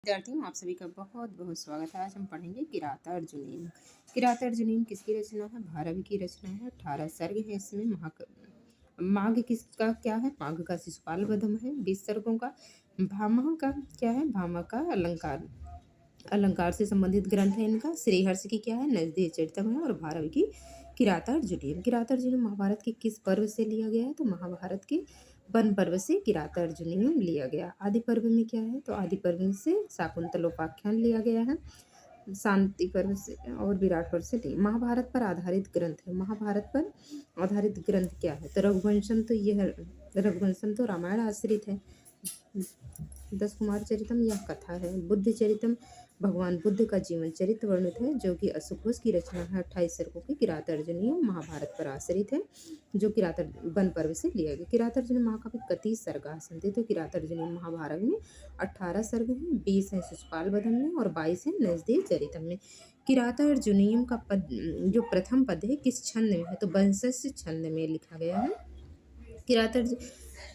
विद्यार्थियों आप सभी का बहुत बहुत स्वागत है। आज हम पढ़ेंगे किरातार्जुनीय। किरातार्जुनीय किसकी रचना है? भारवी की रचना है। 18 सर्ग है इसमें। माघ किसका क्या है? माघ का शिशुपाल वधम है। 20 सर्गों का। भामह का क्या है? भामह का अलंकार अलंकार से संबंधित ग्रंथ है इनका। श्रीहर्ष की क्या है? नजदीय चरितम है। और भारवी की किरातार्जुनीय। किरातार्जुनीय महाभारत के किस पर्व से लिया गया है? तो महाभारत के वन पर्व से किरातार्जुनीय लिया गया। आदि पर्व में क्या है? तो आदि पर्व से शाकुंतलोपाख्यान लिया गया है। शांति पर्व से और विराट पर्व से नहीं। महाभारत पर आधारित ग्रंथ है। महाभारत पर आधारित ग्रंथ क्या है? तो रघुवंशम तो रामायण आश्रित है। 10 कुमार चरितम यह कथा है। बुद्ध चरितम भगवान बुद्ध का जीवन चरित्र वर्णित है जो कि अशोकवंश की रचना है। 28 सर्गों की किरातार्जुनीय महाभारत पर आश्रित है जो वन पर्व से लिया गया। किरातार्जुनीय महाकाव्य कति सर्गा संति? तो किरातार्जुनीय महाभारत में 18 सर्ग हैं। 20 है शिशुपाल वधम में और 22 है नजदीय चरितम में। किरातार्जुनीय का पद जो प्रथम पद है किस छंद में है? तो वंशज छंद में लिखा गया है।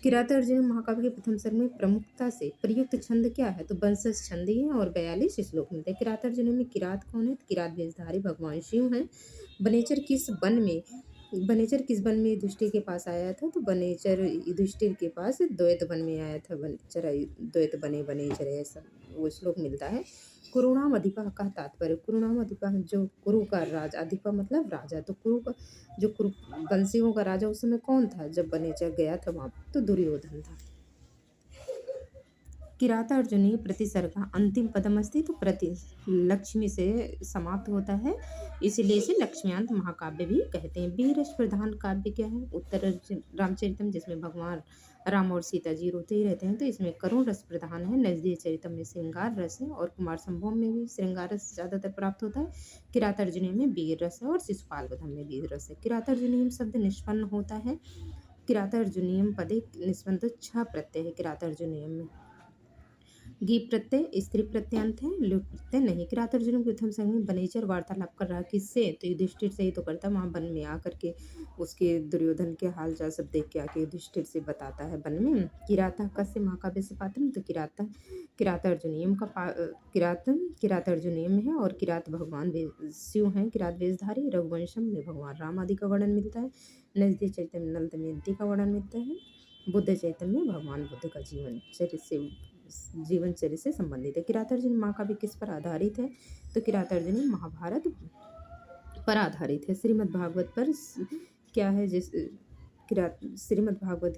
किरातार्जुनीय महाकाव्य के प्रथम सर्ग में प्रमुखता से प्रयुक्त छंद क्या है? तो वंशज छंद ही है और 42 श्लोक मिलते हैं। किरातार्जुनीय में किरात कौन है? किरात वेशधारी भगवान शिव हैं। बनेचर किस वन में युधिष्ठिर के पास आया था? तो बनेचर युधिष्ठिर के पास द्वैत वन में आया था। बनेचर द्वैत बने बनेचर ऐसा वो श्लोक मिलता है। कुरुणाम अधिपा का तात्पर्य। कुरुणाम अधिपा जो कुरु का राजा, अधिपा मतलब राजा, तो कुरु का जो कुरु वंशियों का राजा उस समय कौन था जब बनेचर गया था वहां? तो दुर्योधन था। किरातार्जुनीय प्रतिसर्ग का अंतिम पदम अस्ति? तो प्रति लक्ष्मी से समाप्त होता है इसीलिए इसे लक्ष्म्यांत महाकाव्य भी कहते हैं। बीरस प्रधान काव्य क्या है? उत्तर रामचरितम जिसमें भगवान राम और सीता जी रोते ही रहते हैं तो इसमें करुण रस प्रधान है। नजदीय चरितम में श्रृंगार रस है और कुमार संभव में भी श्रृंगार रस ज्यादातर प्राप्त होता है। किरातार्जुनीय में वीर रस है और शिशुपाल वधम में वीर रस है। किरातार्जुनीय शब्द निष्पन्न होता है। किरातार्जुनीय पदे निष्पन्न 6 प्रत्यय है। किरातार्जुनीय में गी प्रत्यय स्त्री प्रत्यांत है, लुट प्रत्यय नहीं। किरातार्जुन के प्रथम संग में बनेचर वार्तालाप कर रहा किससे? तो युधिष्ठिर से ही तो करता। वहां वन में आकर के उसके दुर्योधन के हाल चाल सब देख के आके युधिष्ठिर से बताता है वन में। किराता कस्य महाकाव्य से पात्रम? तो किरातार्जुनीयम का किरातार्जुनीयम है और किरात भगवान शिव हैं। किरात वेशधारी। रघुवंशम में भगवान राम आदि का वर्णन मिलता है। नजदीक चैतन्य में नल दमयंती का वर्णन मिलता है। बुद्ध चैतन्य में भगवान बुद्ध का जीवन चरित्र से संबंधित है। किरातार्जुनीय महाकाव्य किस पर आधारित है? तो किरातार्जुनीय महाभारत पर आधारित है। श्रीमद् भागवत पर क्या है? श्रीमद् भागवत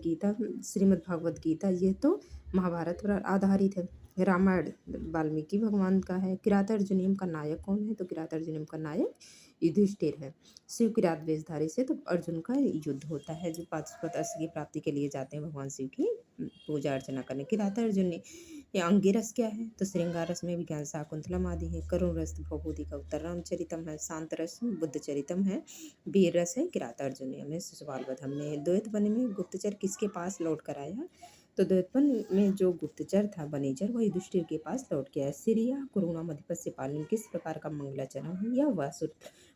गीता ये तो महाभारत पर आधारित है। रामायण वाल्मीकि भगवान का है। किरातार्जुनीय का नायक कौन है? तो किरातार्जुनीय का नायक युधिष्ठिर है। शिव किरात वेशधारी से तो अर्जुन का युद्ध होता है जो पाशुपत अस्त्र की प्राप्ति के लिए जाते हैं भगवान शिव की पूजा अर्चना करने। किरातार्जुनीय ये अंगिरस क्या है? तो श्रृंगार रस में विज्ञान शाकुंतलम आदि है। करुण रस भगवती का उत्तर रामचरितम है। शांत रस बुद्ध चरितम है। वीर रस है किरातार्जुनीय में। शिशुपाल वधम में। द्वैत वन में गुप्तचर किसके पास लौट कर आया? तो द्वैतवन में जो गुप्तचर था बनेचर वह युधिष्ठिर के पास लौट गया। सिरिया कुरुणा मधिपस्य पालन किस प्रकार का मंगलाचरण है? यह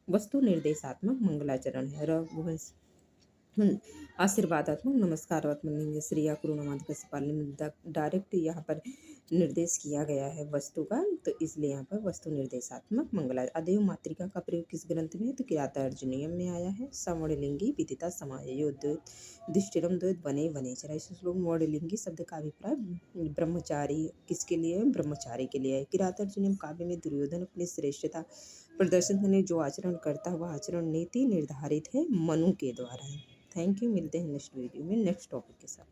वस्तु निर्देशात्मक मंगलाचरण है। रघुवंश आशीर्वादात्मक नमस्कारात्मक नहीं है। श्रेया कुरुणामादि का पालन डायरेक्ट यहाँ पर निर्देश किया गया है वस्तु का, तो इसलिए यहाँ पर वस्तु निर्देशात्मक मंगला। अदेव मातृका का प्रयोग किस ग्रंथ में है? तो किरातार्जुनीयम में आया है। सवर्णलिंगी विदिता समायो युधिष्ठिरम द्वैत वने वनेचर। इस श्लोक में वर्णलिंगी शब्द का अभिप्राय ब्रह्मचारी किसके लिए है? ब्रह्मचारी के लिए है। किरातार्जुनीयम काव्य में दुर्योधन अपनी श्रेष्ठता प्रदर्शन करने जो आचरण करता है वह आचरण नीति निर्धारित है मनु के द्वारा है। Thank you. मिलते हैं नेक्स्ट वीडियो में नेक्स्ट टॉपिक के साथ।